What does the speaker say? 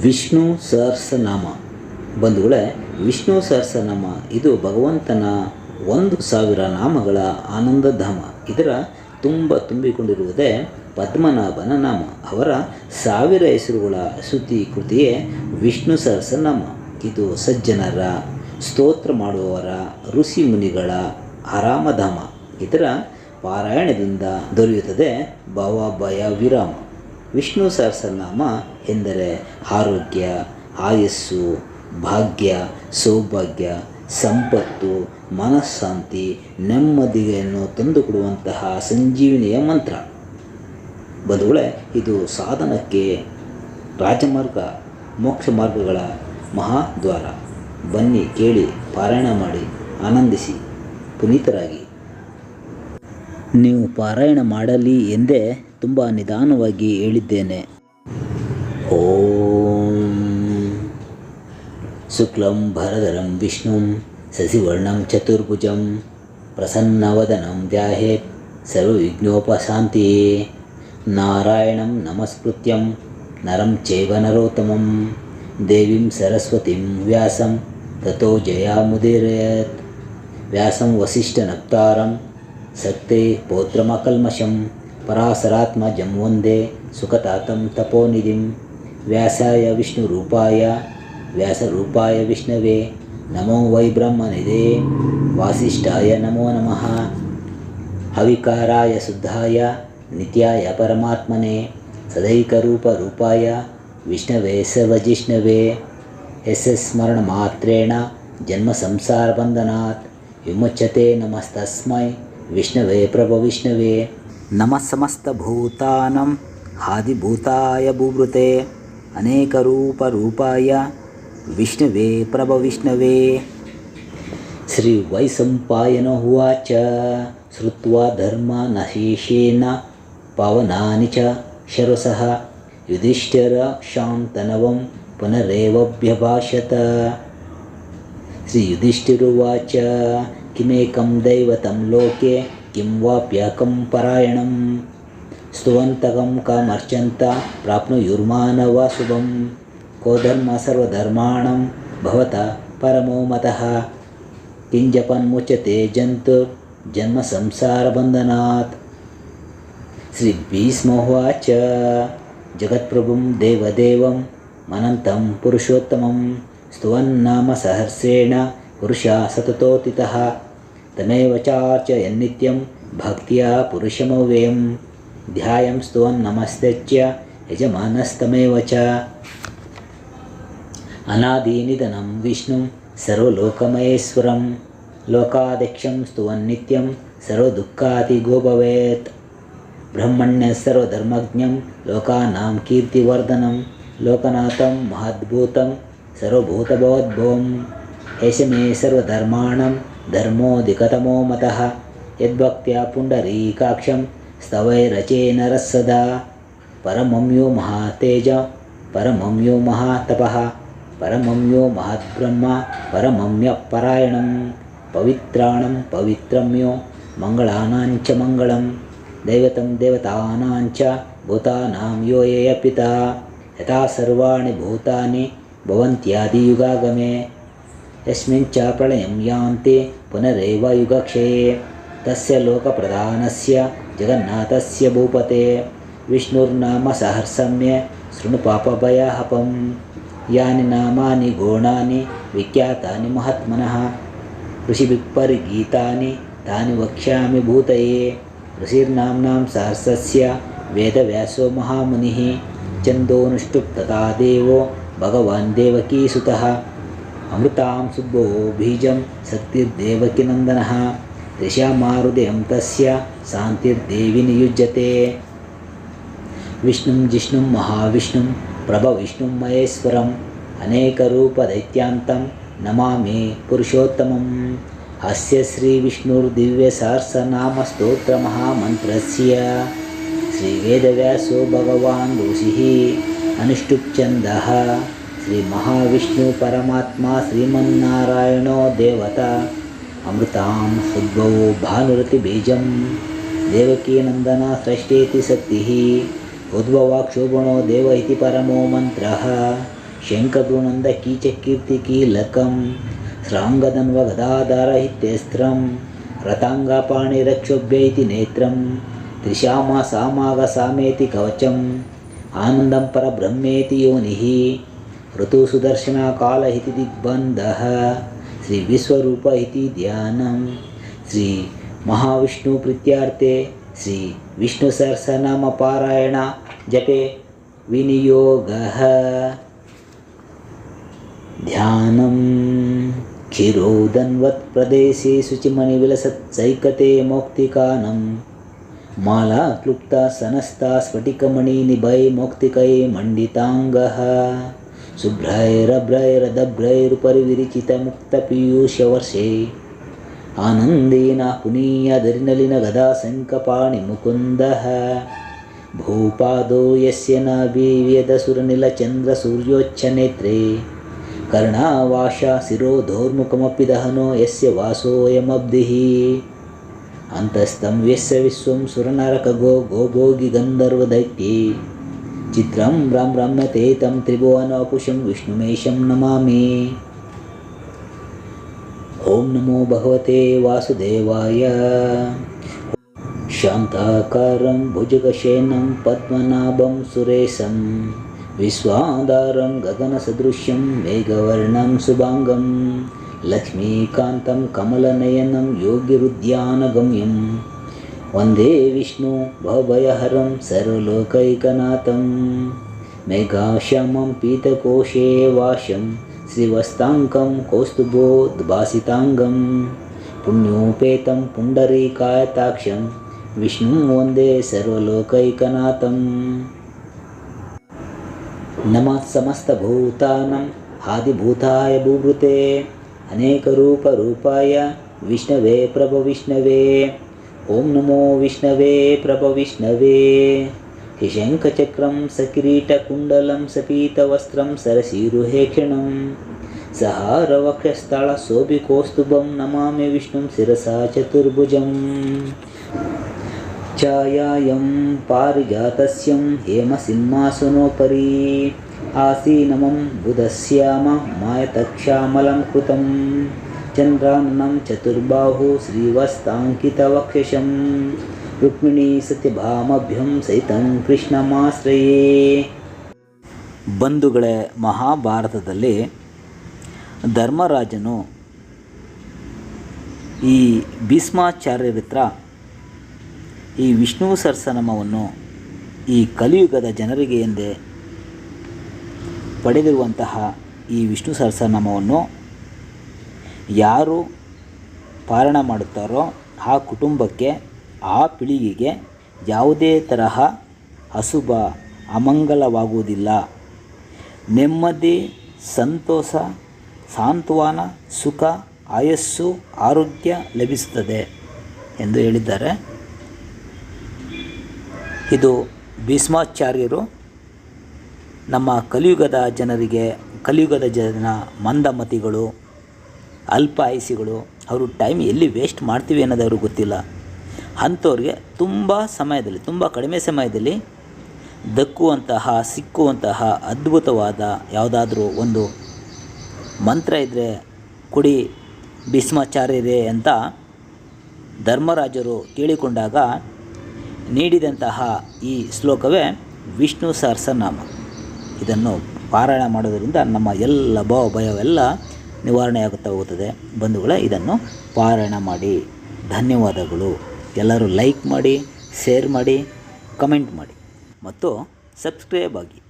ವಿಷ್ಣು ಸಹಸ್ರನಾಮ. ಬಂಧುಗಳೇ, ವಿಷ್ಣು ಸಹಸ್ರನಾಮ ಇದು ಭಗವಂತನ 1,000 ನಾಮಗಳ ಆನಂದಧಾಮ. ಇದರ ತುಂಬಿಕೊಂಡಿರುವುದೇ ಪದ್ಮನಾಭನ ನಾಮ. ಅವರ 1000 ಹೆಸರುಗಳ ಸ್ತುತಿ ಕೃತಿಯೇ ವಿಷ್ಣು ಸಹಸ್ರನಾಮ. ಇದು ಸಜ್ಜನರ, ಸ್ತೋತ್ರ ಮಾಡುವವರ, ಋಷಿ ಮುನಿಗಳ ಆರಾಮಧಾಮ. ಇದರ ಪಾರಾಯಣದಿಂದ ದೊರೆಯುತ್ತದೆ ಭವಭಯ ವಿರಾಮ. ವಿಷ್ಣು ಸಹಸ್ರನಾಮ ಎಂದರೆ ಆರೋಗ್ಯ, ಆಯಸ್ಸು, ಭಾಗ್ಯ, ಸೌಭಾಗ್ಯ, ಸಂಪತ್ತು, ಮನಃಶಾಂತಿ, ನೆಮ್ಮದಿಯನ್ನು ತಂದುಕೊಡುವಂತಹ ಸಂಜೀವಿನಿಯ ಮಂತ್ರ. ಬಂಧುಗಳೇ, ಇದು ಸಾಧನಕ್ಕೆ ರಾಜಮಾರ್ಗ, ಮೋಕ್ಷ ಮಾರ್ಗಗಳ ಮಹಾದ್ವಾರ. ಬನ್ನಿ, ಕೇಳಿ, ಪಾರಾಯಣ ಮಾಡಿ, ಆನಂದಿಸಿ, ಪುನೀತರಾಗಿ. ನೀವು ಪಾರಾಯಣ ಮಾಡಲಿ ಎಂದೇ ತುಂಬ ನಿಧಾನವಾಗಿ ಹೇಳಿದ್ದೇನೆ. ಓಂ ಶುಕ್ಲಂ ಭರಧರಂ ವಿಷ್ಣುಂ ಶಶಿವರ್ಣಂ ಚತುರ್ಭುಜಂ ಪ್ರಸನ್ನವದನಂ ಧ್ಯಾಯೇತ್ ಸರ್ವವಿಘ್ನೋಪಶಾಂತಿಯೇ. ನಾರಾಯಣಂ ನಮಸ್ಕೃತ್ಯಂ ನರಂ ಚೈವ ನರೋತ್ತಮಂ ದೇವೀಂ ಸರಸ್ವತಿಂ ವ್ಯಾಸಂ ತತೋ ಜಯಾಮುದೀರಯೇತ್. ವ್ಯಾಸಂ ವಸಿಷ್ಠನಪ್ತಾರಂ ಸಕ್ತೆ ಪೌತ್ರಮಕಲ್ಮಷಂ ಪರಾಶರಾತ್ಮಜಂ ವಂದೇ ಸುಖತಾತಂ ತಪೋನಿಧಿಂ. ವ್ಯಾಸಾಯ ವಿಷ್ಣುರೂಪಾಯ ವ್ಯಾಸರೂಪಾಯ ವಿಷ್ಣವೇ ನಮೋ ವೈ ಬ್ರಹ್ಮನಿಧೇ. ವಾಸಿಷ್ಠಾಯ ನಮೋ ನಮಃ. ಹವಿಕಾರಾಯ ಶುದ್ಧಾಯ ನಿತ್ಯಾಯ ಪರಮಾತ್ಮನೆ ಸದೈಕರೂಪರೂಪಾಯ ವಿಷ್ಣವೇ ಸರ್ವಜಿಷ್ಣವೇ. ಸ್ಮರಣ ಮಾತ್ರೇಣ ಜನ್ಮ ಸಂಸಾರ ಬಂಧನಾತ್ ವಿಮುಚ್ಯತೆ. ನಮಸ್ತಸ್ಮೈ ವಿಷ್ಣವೇ ಪ್ರಭವಿಷ್ಣವೇ. ನಮಃ ಸಮಸ್ತಭೂತಾನಾಂ ಆದಿಭೂತಾಯ ಭೂಭೃತೆ ಅನೇಕರೂಪರೂಪಾಯ ವಿಷ್ಣವೇ ಪ್ರಭವಿಷ್ಣವೇ. ಶ್ರೀ ವೈಶಂಪಾಯನ ಉವಾಚ. ಶ್ರುತ್ವಾ ಧರ್ಮನಶೇಷೇಣ ಪಾವನಾನಿ ಚ ಶರಸಃ ಯುಧಿಷ್ಠಿರ ಶಾಂತನವಂ ಪುನರೇವಭ್ಯಭಾಷತ. ಶ್ರೀ ಯುಧಿಷ್ಠಿರುವಾಚ. ಕಿಮೇಕಂ ದೈವತಂ ಲೋಕೆ ಕಿಂ ವಾಪ್ಯಕಂ ಪರಾಯಣಂ ಸ್ತುವಂತಕಂ ಕಾಮರ್ಚಂತ ಪ್ರಾಪ್ನುಯುರ್ಮಾನವ ಶುಭಂ. ಕೋ ಧರ್ಮ ಸರ್ವಧರ್ಮಾಣಂ ಭವತಃ ಪರಮೋ ಮತಃ ಕಿಂಜಪನ್ಮುಚ್ಯತೆ ಜಂತುರ್ ಜನ್ಮ ಸಂಸಾರ ಬಂಧನಾತ್. ಶ್ರೀ ಭೀಷ್ಮೋವಾಚ. ಜಗತ್ಪ್ರಭುಂ ದೇವದೇವಂ ಅನಂತಂ ಪುರುಷೋತ್ತಮಂ ಸ್ತುವನ್ನಾಮ ಸಹಸ್ರೇಣ ಪುರುಷ ಸತತೋತಿತಃ ತಮೇವ ಚಾರ್ಚಯನ್ನಿತ್ಯಂ ಭಕ್ತ್ಯಾ ಪುರುಷಮವ್ಯಯಂ. ಧ್ಯಾಯಂ ಸ್ತುವನ್ ನಮಸ್ತ್ಯ ಯಜಮಾನಸ್ತಮೇವ ಚ. ಅನಾದಿನಿಧನಂ ವಿಷ್ಣುಂ ಸರ್ವಲೋಕಮಹೇಶ್ವರಂ ಲೋಕಾಧ್ಯಕ್ಷಂ ಸ್ತುವನ್ ನಿತ್ಯಂ ಸರ್ವದುಃಖಾತಿಗೋ ಭವೇತ್. ಬ್ರಹ್ಮಣ್ಯ ಸರ್ವಧರ್ಮಜ್ಞಂ ಲೋಕಾನಾಂ ಕೀರ್ತಿವರ್ಧನಂ ಲೋಕನಾಥಂ ಮಹದ್ಭೂತಂ ಸರ್ವಭೂತಭವದ್ಭವಂ. ಏಷ ಮೇ ಸರ್ವಧರ್ಮಾಣಂ ಧರ್ಮೋಧಿಕತಮೋ ಮತಃ ಯದ್ಭಕ್ತ್ಯಾ ಪುಂಡರೀಕಾಕ್ಷಂ ಸ್ತವೈರಚೇನ ರಸ್ಸದಾ. ಪರಮಂ ಯೋ ಮಹಾತೇಜ ಪರಮಂ ಯೋ ಮಹಾತಪಃ ಪರಮಂ ಯೋ ಮಹದ್ಬ್ರಹ್ಮ ಪರಮಮ್ಯ ಪರಾಯಣಂ. ಪವಿತ್ರಾಣಂ ಪವಿತ್ರಂ ಯೋ ಮಂಗಳಾನಾಂಚ ಮಂಗಳಂ ದೈವತಂ ದೇವತಾನಾಂಚ ಭೂತಾನಾಂ ಯೋ ಯೇಯ ಪಿತಾ. ಯಥಾ ಸರ್ವಾಣಿ ಭೂತಾನಿ ಭವಂತ್ಯಾದಿಯುಗಾಗಮೆ ಯಸ್ಮಿಂಚ ಪ್ರಳಯಂ ಯಾಂತಿ ಪುನರೇವ ಯುಗಕ್ಷಯೇ. ತಸ್ಯ ಲೋಕಪ್ರಧಾನಸ್ಯ ಜಗನ್ನಾಥಸ್ಯ ಭೂಪತೆ ವಿಷ್ಣುರ್ನಾಮ ಸಹಸ್ರಮ್ಯ ಶೃಣು ಪಾಪಭಯಹಪಂ. ಯಾನಿ ನಾಮಾನಿ ಗೂಢಾನಿ ವಿಖ್ಯಾತಾನಿ ಮಹಾತ್ಮನಃ ಋಷಿಭಿಃ ಪರಿಗೀತಾನಿ ತಾನಿ ವಕ್ಷ್ಯಾಮಿ ಭೂತಯೇ. ಋಷಿರ್ನಾಮ್ನಾಂ ಸಹಸ್ರಸ್ಯ ವೇದವ್ಯಾಸೋ ಮಹಾಮುನಿಃ ಛಂದೋನುಷ್ಠುಪ್ ತಥಾ ದೇವೋ ಭಗವಾನ್ ದೇವಕೀಸುತಃ. ಅಮೃತಾಂ ಸುಬ್ಬೋ ಬೀಜಂ ಶಕ್ತಿರ್ದೇವಕಿನಂದನಃ ಋಷ್ಯಾಮಾರುದಯಂ ತಸ್ಯ ಶಾಂತಿರ್ದೇವಿ ನಿಯುಜ್ಯತೆ. ವಿಷ್ಣುಂ ಜಿಷ್ಣುಂ ಮಹಾವಿಷ್ಣುಂ ಪ್ರಭವಿಷ್ಣುಂ ಮಹೇಶ್ವರಂ ಅನೇಕರೂಪದೈತ್ಯಾಂತಂ ನಮಾಮಿ ಪುರುಷೋತ್ತಮಂ. ಅಸ್ಯ ಶ್ರೀ ವಿಷ್ಣುರ್ದಿವ್ಯಸಹಸ್ರನಾಮಸ್ತೋತ್ರಮಹಾಮಂತ್ರಸ್ಯ ಶ್ರೀ ವೇದವ್ಯಾಸೋ ಭಗವಾನ್ ಋಷಿಃ ಅನುಷ್ಠುಪ್ ಛಂದಃ. ಶ್ರೀ ಮಹಾವಿಷ್ಣು ಪರಮಾತ್ಮ ಶ್ರೀಮನ್ನಾರಾಯಣೋ ದೇವತಾ ಅಮೃತಾಂ ಸುದ್ಭೋ ಭಾನುರತಿ ಬೀಜಂ ದೇವಕೀನಂದನ ಸೃಷ್ಟೇತಿ ಶಕ್ತಿಃ ಉದ್ಭವಾಕ್ಷೋಭಣೋ ದೇವ ಇತಿ ಪರಮೋ ಮಂತ್ರಃ शङ्खभ्रूनन्दकीचकीर्तिकीलकं श्राङ्गदन्वगदाधारहित्यस्त्रं रताङ्गपाणिरक्षोभ्यैति नेत्रं त्रिशामासामागसामेति कवचम् आनन्दं परब्रह्मेति योनिः ऋतुसुदर्शनकाल इति दिग्बन्धः श्रीविश्वरूप इति ध्यानं श्री महाविष्णुप्रीत्यार्थे श्री विष्णुसहस्रनामपारायण जपे विनियोगः। ध्यानं क्षीरोदन्वत्प्रदेशे शुचिमणिविलसत्सैकते मौक्तिकानं माला क्लुप्ता सनस्ता स्फटिकमणिनिभै मौक्तिकै मण्डिताङ्गः शुभ्रैरभ्रैरदभ्रैरुपरि विरिचितमुक्तपीयूषवर्षे आनन्देन पुनीयधरिनलिनगदाशङ्खपाणिमुकुन्दः भूपादो यस्य नाभिव्यदसुरनिलचन्द्रसूर्योच्चनेत्रे कर्णावाशा शिरोधोर्मुखमपि दहनो यस्य वासोऽयमब्धिः अन्तस्तं यस्य विश्वं सुरनरकगो गोभोगिगन्धर्वदैत्ये चित्रं रम्यते तं त्रिभुवनवपुषं विष्णुमेशं नमामि। ॐ नमो भगवते वासुदेवाय। शान्ताकारं भुजगशयनं पद्मनाभं सुरेशं विश्वाधारं गगनसदृश्यं मेघवर्णं शुभाङ्गं लक्ष्मीकान्तं कमलनयनं योगिरुद्यानगम्यं वन्दे विष्णु भवभयहरं सर्वलोकैकनाथं मेघाश्यामं पीतकोशे वाशं श्रीवस्ताङ्कं कौस्तुभोद्भासिताङ्गं पुण्योपेतं पुण्डरीकायताक्षं विष्णुं वन्दे सर्वलोकैकनाथं। नमः समस्तभूतानां आदिभूताय भूभृते अनेकरूपरूपाय विष्णवे प्रभविष्णवे। ॐ नमो विष्णवे प्रभविष्णवे। शङ्खचक्रं सकिरीटकुण्डलं सपीतवस्त्रं सरसीरुहेक्षणं सहारवक्षस्थलशोभिकौस्तुभं नमामि विष्णुं शिरसा चतुर्भुजं। छायायं पारिजातस्यं हेमसिंहासनोपरि आसीनमं बुधश्याममायतक्षामलं कृतं चन्द्राननं चतुर्बाहु श्रीवस्ताङ्कितवक्षसं रुक्मिणी सत्यभामभ्यं सहितं ಕೃಷ್ಣಮಾಶ್ರಯೇ। ಬಂಧುಗಳೇ, ಮಹಾಭಾರತದಲ್ಲಿ ಧರ್ಮರಾಜನು ಈ ಭೀಷ್ಮಾಚಾರ್ಯರ ಹತ್ರ ಈ ವಿಷ್ಣು ಸಹಸ್ರನಾಮವನ್ನು ಈ ಕಲಿಯುಗದ ಜನರಿಗೆ ಎಂದೇ ಪಡೆದಿರುವಂತಹ ಈ ವಿಷ್ಣು ಸಹಸ್ರನಾಮವನ್ನು ಯಾರು ಪಾರಾಯಣ ಮಾಡುತ್ತಾರೋ ಆ ಕುಟುಂಬಕ್ಕೆ, ಆ ಪೀಳಿಗೆಗೆ ಯಾವುದೇ ತರಹ ಅಶುಭ ಅಮಂಗಲವಾಗುವುದಿಲ್ಲ. ನೆಮ್ಮದಿ, ಸಂತೋಷ, ಸಾಂತ್ವನ, ಸುಖ, ಆಯಸ್ಸು, ಆರೋಗ್ಯ ಲಭಿಸುತ್ತದೆ ಎಂದು ಹೇಳಿದ್ದಾರೆ. ಇದು ಭೀಷ್ಮಾಚಾರ್ಯರು ನಮ್ಮ ಕಲಿಯುಗದ ಜನರಿಗೆ, ಕಲಿಯುಗದ ಜನ ಮಂದಮತಿಗಳು, ಅಲ್ಪ ಆಯಸ್ಸಿಗಳು, ಅವರು ಟೈಮ್ ಎಲ್ಲಿ ವೇಸ್ಟ್ ಮಾಡ್ತೀವಿ ಅನ್ನೋದು ಅವ್ರಿಗೆ ಗೊತ್ತಿಲ್ಲ. ಅಂಥವ್ರಿಗೆ ತುಂಬ ಸಮಯದಲ್ಲಿ, ತುಂಬ ಕಡಿಮೆ ಸಮಯದಲ್ಲಿ ದಕ್ಕುವಂತಹ, ಸಿಕ್ಕುವಂತಹ ಅದ್ಭುತವಾದ ಯಾವುದಾದ್ರೂ ಒಂದು ಮಂತ್ರ ಇದ್ದರೆ ಕೊಡಿ ಭೀಷ್ಮಾಚಾರ್ಯರೇ ಅಂತ ಧರ್ಮರಾಜರು ಕೇಳಿಕೊಂಡಾಗ ನೀಡಿದಂತಹ ಈ ಶ್ಲೋಕವೇ ವಿಷ್ಣು ಸಹಸ್ರನಾಮ. ಇದನ್ನು ಪಾರಾಯಣ ಮಾಡೋದರಿಂದ ನಮ್ಮ ಎಲ್ಲ ಭಯವೆಲ್ಲ ನಿವಾರಣೆಯಾಗುತ್ತಾ ಹೋಗುತ್ತದೆ. ಬಂಧುಗಳೇ, ಇದನ್ನು ಪಾರಾಯಣ ಮಾಡಿ. ಧನ್ಯವಾದಗಳು. ಎಲ್ಲರೂ ಲೈಕ್ ಮಾಡಿ, ಶೇರ್ ಮಾಡಿ, ಕಮೆಂಟ್ ಮಾಡಿ ಮತ್ತು ಸಬ್ಸ್ಕ್ರೈಬ್ ಆಗಿ.